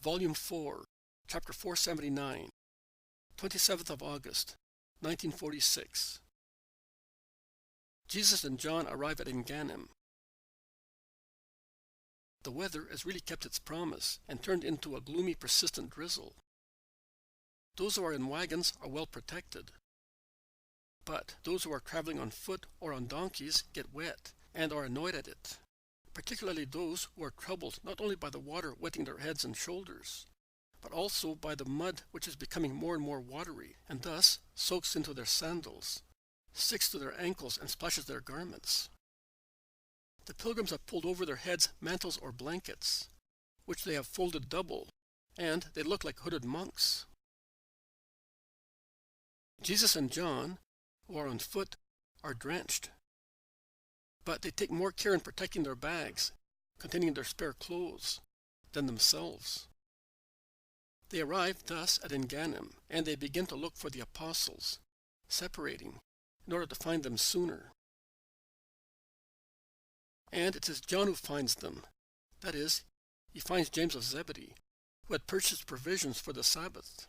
Volume 4, Chapter 479, 27th of August, 1946. Jesus and John arrive at Engannim. The weather has really kept its promise and turned into a gloomy, persistent drizzle. Those who are in wagons are well protected, but those who are traveling on foot or on donkeys get wet and are annoyed at it, particularly those who are troubled not only by the water wetting their heads and shoulders, but also by the mud which is becoming more and more watery, and thus soaks into their sandals, sticks to their ankles, and splashes their garments. The pilgrims have pulled over their heads mantles or blankets, which they have folded double, and they look like hooded monks. Jesus and John, who are on foot, are drenched, but they take more care in protecting their bags, containing their spare clothes, than themselves. They arrive thus at Engannim, and they begin to look for the apostles, separating, in order to find them sooner. And it is John who finds them. That is, he finds James of Zebedee, who had purchased provisions for the Sabbath.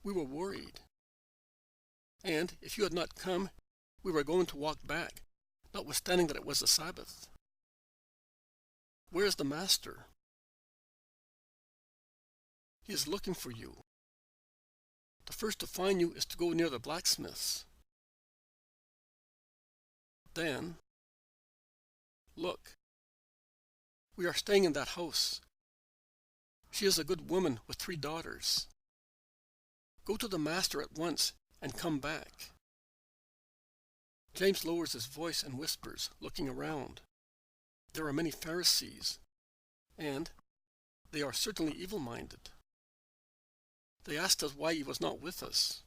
We were worried, and if you had not come, we were going to walk back, notwithstanding that it was the Sabbath. Where is the Master? He is looking for you. The first to find you is to go near the blacksmiths. Then, look, we are staying in that house. She is a good woman with 3 daughters. Go to the Master at once and come back. James lowers his voice and whispers, looking around. There are many Pharisees, and they are certainly evil-minded. They asked us why he was not with us.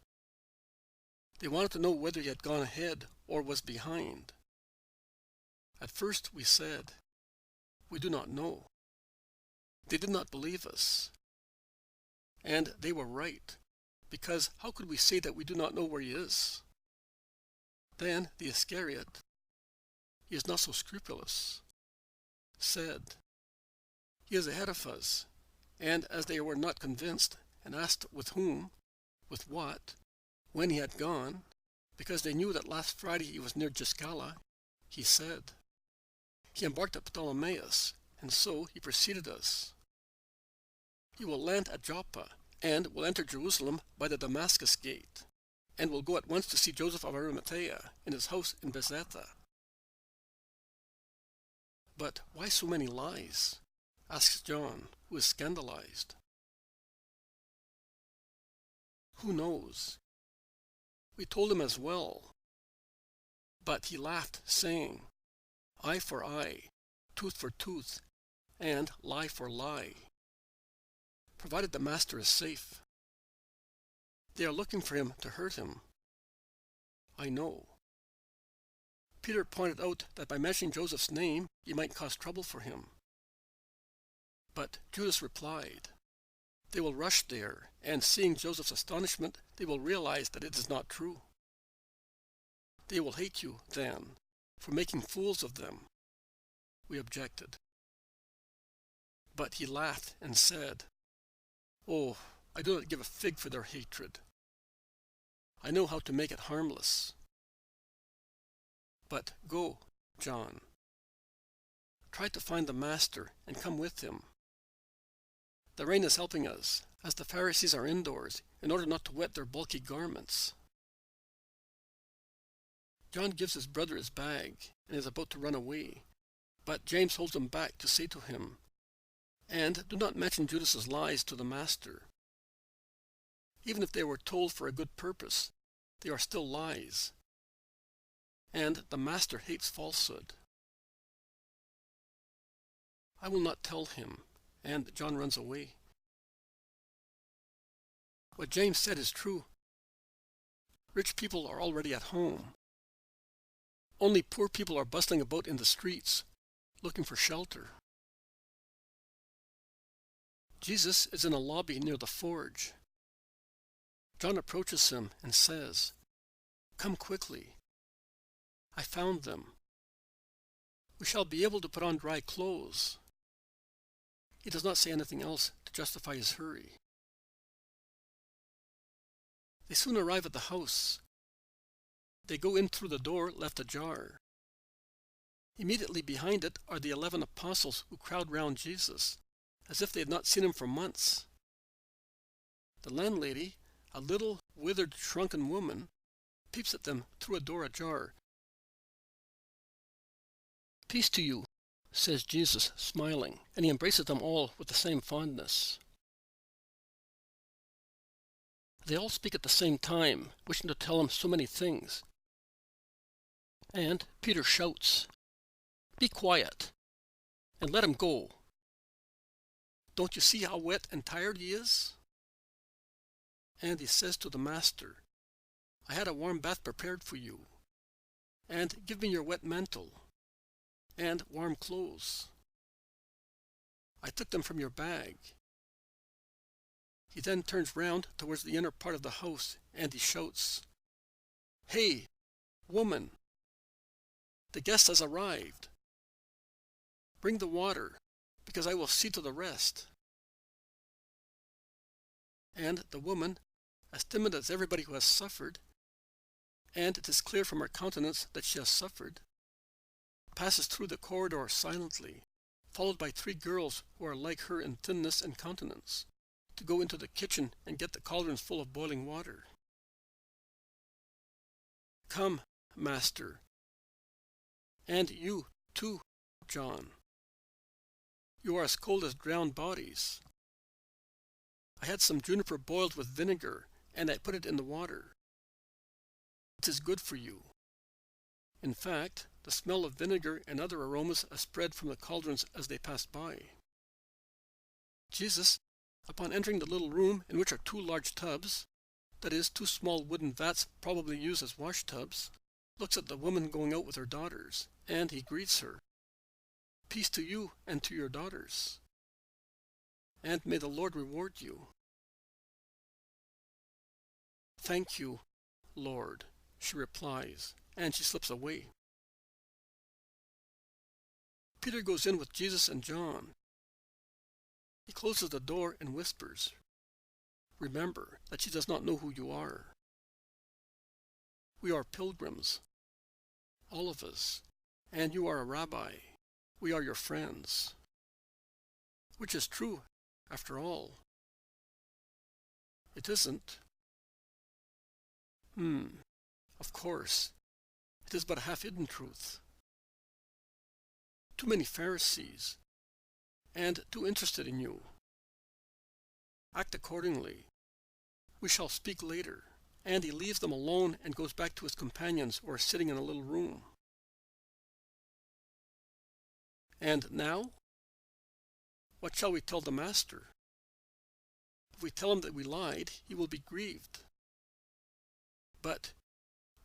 They wanted to know whether he had gone ahead or was behind. At first we said, "We do not know." They did not believe us. And they were right, because how could we say that we do not know where he is? Then the Iscariot, he is not so scrupulous, said, "He is ahead of us," and as they were not convinced, and asked with whom, with what, when he had gone, because they knew that last Friday he was near Giscala, he said, "He embarked at Ptolemais, and so he preceded us. He will land at Joppa, and will enter Jerusalem by the Damascus gate, and will go at once to see Joseph of Arimathea in his house in Bethsaida." "But why so many lies?" asks John, who is scandalized. Who knows? We told him as well. But he laughed, saying, "Eye for eye, tooth for tooth, and lie for lie," provided the Master is safe. They are looking for him to hurt him. I know. Peter pointed out that by mentioning Joseph's name, he might cause trouble for him. But Judas replied, "They will rush there, and seeing Joseph's astonishment, they will realize that it is not true. They will hate you, then, for making fools of them." We objected. But he laughed and said, "Oh, I do not give a fig for their hatred. I know how to make it harmless. But go, John. Try to find the Master and come with him. The rain is helping us, as the Pharisees are indoors, in order not to wet their bulky garments." John gives his brother his bag, and is about to run away, but James holds him back to say to him, "And do not mention Judas's lies to the Master. Even if they were told for a good purpose, they are still lies, and the Master hates falsehood." I will not tell him, and John runs away. What James said is true. Rich people are already at home. Only poor people are bustling about in the streets, looking for shelter. Jesus is in a lobby near the forge. John approaches him and says, "Come quickly. I found them. We shall be able to put on dry clothes." He does not say anything else to justify his hurry. They soon arrive at the house. They go in through the door left ajar. Immediately behind it are the 11 apostles who crowd round Jesus, as if they had not seen him for months. The landlady, a little, withered, shrunken woman, peeps at them through a door ajar. "Peace to you," says Jesus, smiling, and he embraces them all with the same fondness. They all speak at the same time, wishing to tell him so many things. And Peter shouts, "Be quiet, and let him go. Don't you see how wet and tired he is?" And he says to the master, "I had a warm bath prepared for you, and give me your wet mantle, and warm clothes. I took them from your bag." He then turns round towards the inner part of the house, and he shouts, "Hey, woman, the guest has arrived. Bring the water, because I will see to the rest." And the woman, as timid as everybody who has suffered, and it is clear from her countenance that she has suffered, passes through the corridor silently, followed by 3 girls who are like her in thinness and countenance, to go into the kitchen and get the cauldrons full of boiling water. "Come, Master, and you too, John. You are as cold as drowned bodies. I had some juniper boiled with vinegar, and I put it in the water. It is good for you." In fact, the smell of vinegar and other aromas spread from the cauldrons as they passed by. Jesus, upon entering the little room in which are 2 large tubs, that is, 2 small wooden vats probably used as wash tubs, looks at the woman going out with her daughters, and he greets her. "Peace to you and to your daughters, and may the Lord reward you." "Thank you, Lord," she replies, and she slips away. Peter goes in with Jesus and John. He closes the door and whispers, "Remember that she does not know who you are. We are pilgrims, all of us, and you are a rabbi. We are your friends." Which is true, after all. It isn't. Of course, it is but a half-hidden truth. Too many Pharisees, and too interested in you. Act accordingly. We shall speak later. And he leaves them alone and goes back to his companions who are sitting in a little room. And now? What shall we tell the Master? If we tell him that we lied, he will be grieved. But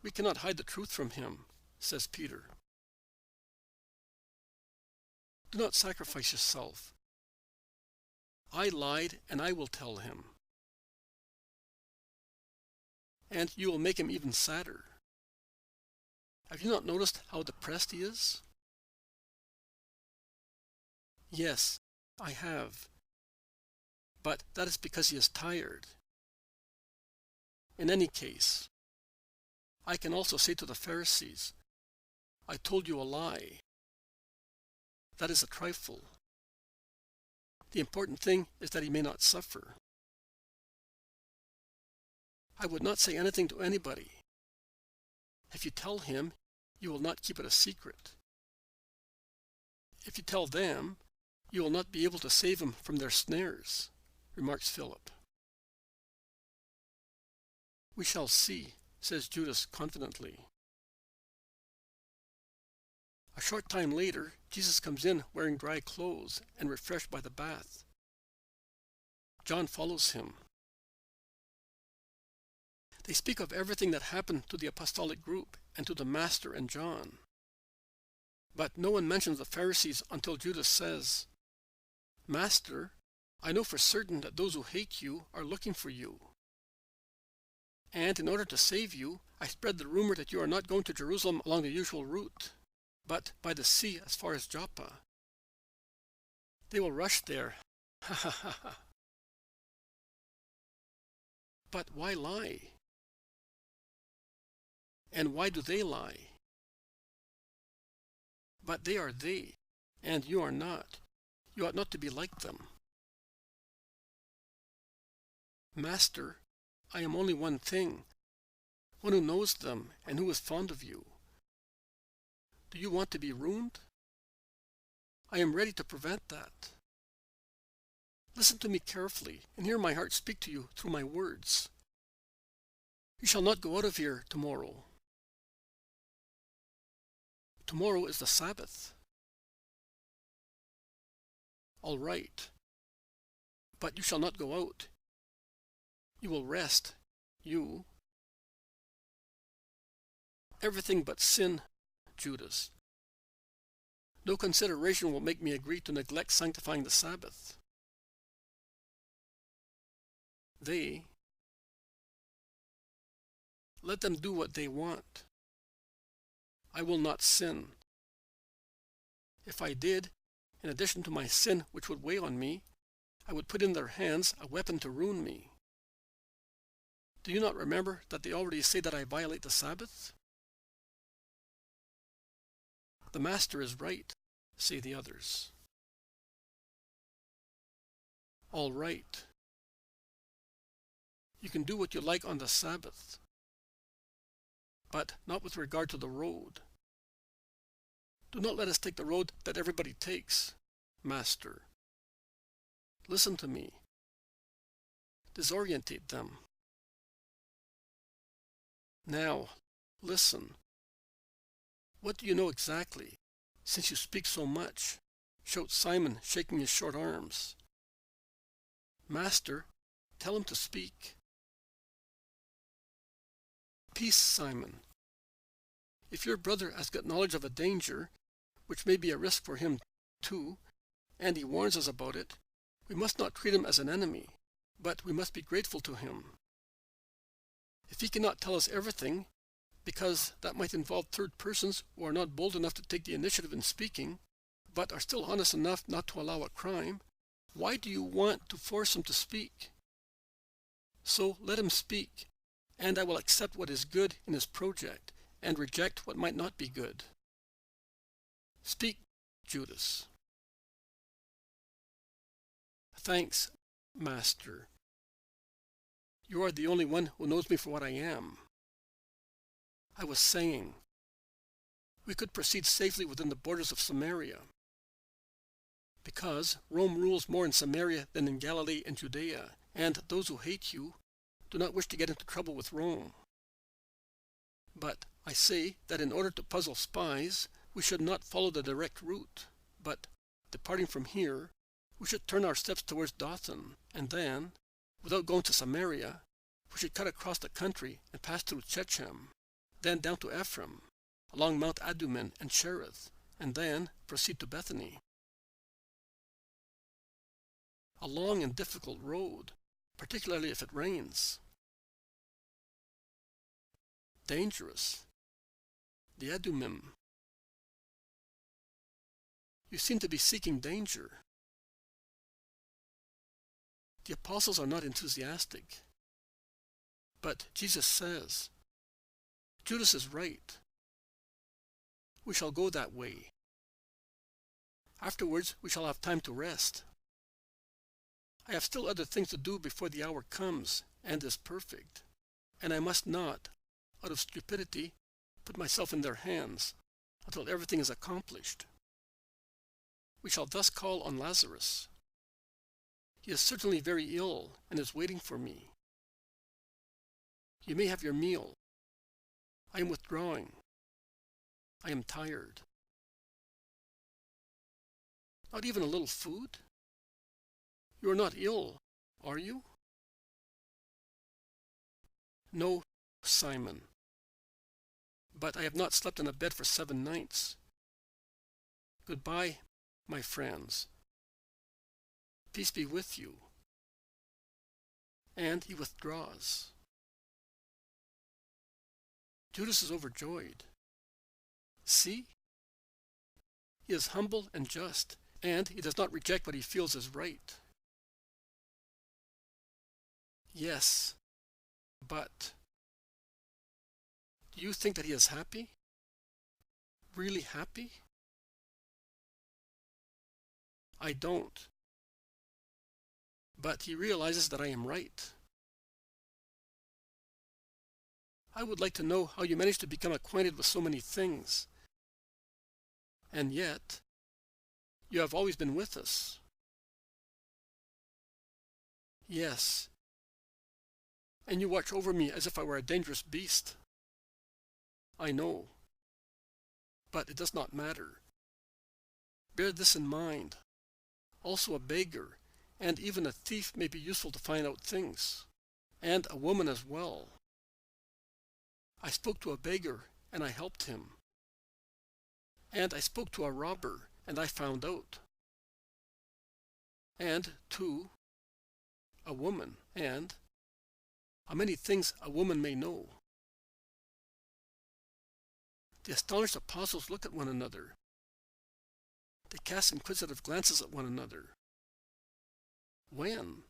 we cannot hide the truth from him, says Peter. Do not sacrifice yourself. I lied, and I will tell him. And you will make him even sadder. Have you not noticed how depressed he is? Yes, I have. But that is because he is tired. In any case, I can also say to the Pharisees, I told you a lie. That is a trifle. The important thing is that he may not suffer. I would not say anything to anybody. If you tell him, you will not keep it a secret. If you tell them, you will not be able to save him from their snares, remarks Philip. We shall see, says Judas confidently. A short time later, Jesus comes in wearing dry clothes and refreshed by the bath. John follows him. They speak of everything that happened to the apostolic group and to the Master and John. But no one mentions the Pharisees until Judas says, Master, I know for certain that those who hate you are looking for you. And in order to save you, I spread the rumor that you are not going to Jerusalem along the usual route, but by the sea as far as Joppa. They will rush there, Ha ha ha ha. But why lie? And why do they lie? But they are they, and you are not. You ought not to be like them. Master, I am only one thing, one who knows them and who is fond of you. Do you want to be ruined? I am ready to prevent that. Listen to me carefully and hear my heart speak to you through my words. You shall not go out of here tomorrow. Tomorrow is the Sabbath. All right. But you shall not go out. You will rest, you. Everything but sin, Judas. No consideration will make me agree to neglect sanctifying the Sabbath. Let them do what they want. I will not sin. If I did, in addition to my sin which would weigh on me, I would put in their hands a weapon to ruin me. Do you not remember that they already say that I violate the Sabbath? The Master is right, say the others. All right. You can do what you like on the Sabbath, but not with regard to the road. Do not let us take the road that everybody takes, Master. Listen to me. Disorientate them. Now, listen. What do you know exactly, since you speak so much? Shouts Simon, shaking his short arms. Master, tell him to speak. Peace, Simon. If your brother has got knowledge of a danger, which may be a risk for him too, and he warns us about it, we must not treat him as an enemy, but we must be grateful to him. If he cannot tell us everything, because that might involve third persons who are not bold enough to take the initiative in speaking, but are still honest enough not to allow a crime, why do you want to force him to speak? So let him speak, and I will accept what is good in his project, and reject what might not be good. Speak, Judas. Thanks, Master. You are the only one who knows me for what I am. I was saying, we could proceed safely within the borders of Samaria, because Rome rules more in Samaria than in Galilee and Judea, and those who hate you do not wish to get into trouble with Rome. But I say that in order to puzzle spies, we should not follow the direct route, but, departing from here, we should turn our steps towards Dothan, and then, without going to Samaria, we should cut across the country and pass through Shechem, then down to Ephraim, along Mount Adummim and Cherith, and then proceed to Bethany. A long and difficult road, particularly if it rains. Dangerous. The Adummim. You seem to be seeking danger. The apostles are not enthusiastic. But Jesus says, Judas is right. We shall go that way. Afterwards, we shall have time to rest. I have still other things to do before the hour comes and is perfect, and I must not, out of stupidity, put myself in their hands until everything is accomplished. We shall thus call on Lazarus. He is certainly very ill and is waiting for me. You may have your meal. I am withdrawing. I am tired. Not even a little food? You are not ill, are you? No, Simon. But I have not slept in a bed for 7 nights. Goodbye, my friends. Peace be with you. And he withdraws. Judas is overjoyed. See? He is humble and just, and he does not reject what he feels is right. Yes, but do you think that he is happy? Really happy? I don't. But he realizes that I am right. I would like to know how you managed to become acquainted with so many things. And yet, you have always been with us. Yes. And you watch over me as if I were a dangerous beast. I know. But it does not matter. Bear this in mind. Also a beggar, and even a thief may be useful to find out things. And a woman as well. I spoke to a beggar, and I helped him. And I spoke to a robber, and I found out. And, too, a woman, and how many things a woman may know. The astonished apostles looked at one another. They cast inquisitive glances at one another. When?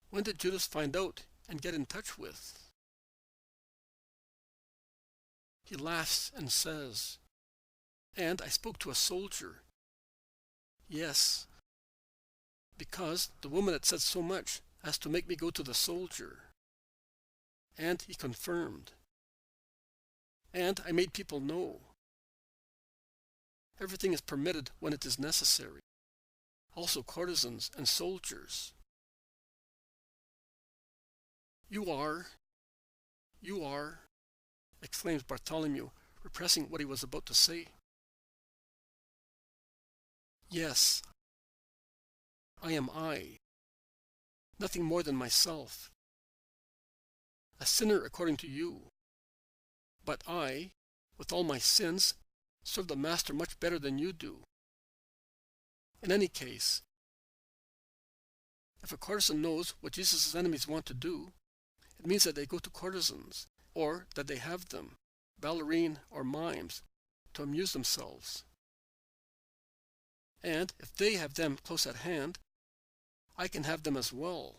When did Judas find out and get in touch with? He laughs and says, "And I spoke to a soldier." Yes, because the woman had said so much as to make me go to the soldier. And he confirmed. And I made people know. Everything is permitted when it is necessary. Also courtesans and soldiers. You are, exclaims Bartholomew, repressing what he was about to say. Yes, I am I, nothing more than myself, a sinner according to you. But I, with all my sins, serve the Master much better than you do. In any case, if a courtesan knows what Jesus' enemies want to do, it means that they go to courtesans, or that they have them, ballerine or mimes, to amuse themselves. And if they have them close at hand, I can have them as well.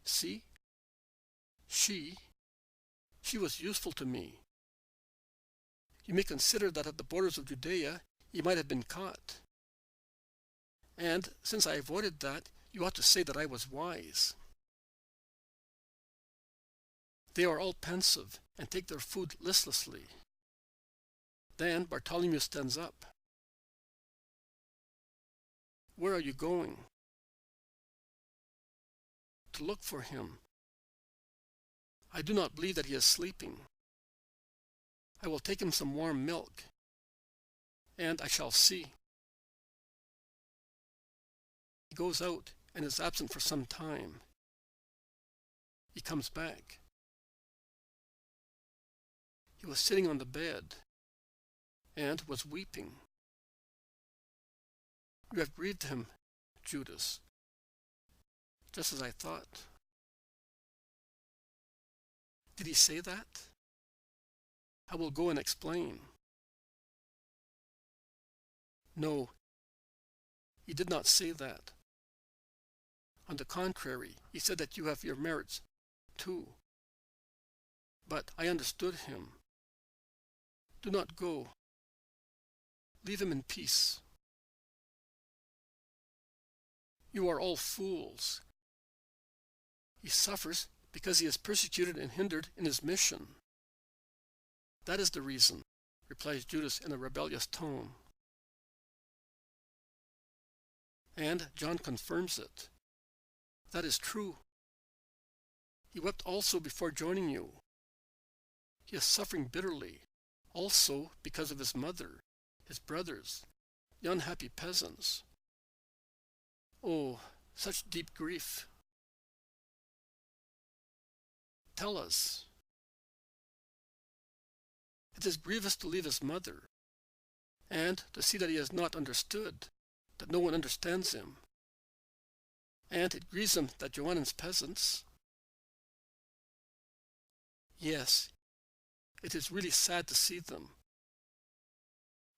See? She was useful to me. You may consider that at the borders of Judea he might have been caught. And since I avoided that, you ought to say that I was wise. They are all pensive and take their food listlessly. Then Bartholomew stands up. Where are you going? To look for him. I do not believe that he is sleeping. I will take him some warm milk, and I shall see. He goes out and is absent for some time. He comes back. He was sitting on the bed and was weeping. You have grieved him, Judas, just as I thought. Did he say that? I will go and explain. No, he did not say that. On the contrary, he said that you have your merits, too. But I understood him. Do not go. Leave him in peace. You are all fools. He suffers because he is persecuted and hindered in his mission. That is the reason, replies Judas in a rebellious tone. And John confirms it. That is true. He wept also before joining you. He is suffering bitterly, also because of his mother, his brothers, the unhappy peasants. Oh, such deep grief. Tell us. It is grievous to leave his mother, and to see that he is not understood, that no one understands him. And it grieves him that Johannin's peasants. Yes, it is really sad to see them.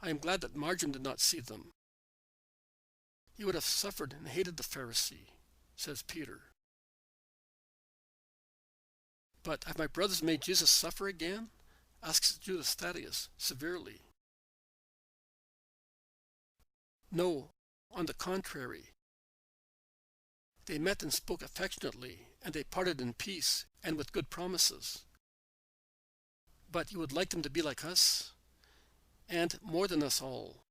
I am glad that Margin did not see them. He would have suffered and hated the Pharisee, says Peter. But have my brothers made Jesus suffer again? Asks Judas Thaddeus severely. No, on the contrary. They met and spoke affectionately, and they parted in peace and with good promises. But you would like them to be like us, and more than us all.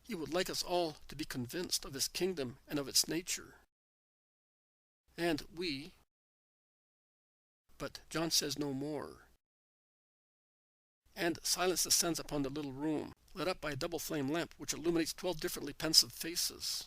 He would like us all to be convinced of his kingdom and of its nature. And we, but John says no more. And silence descends upon the little room, lit up by a double flame lamp which illuminates 12 differently pensive faces.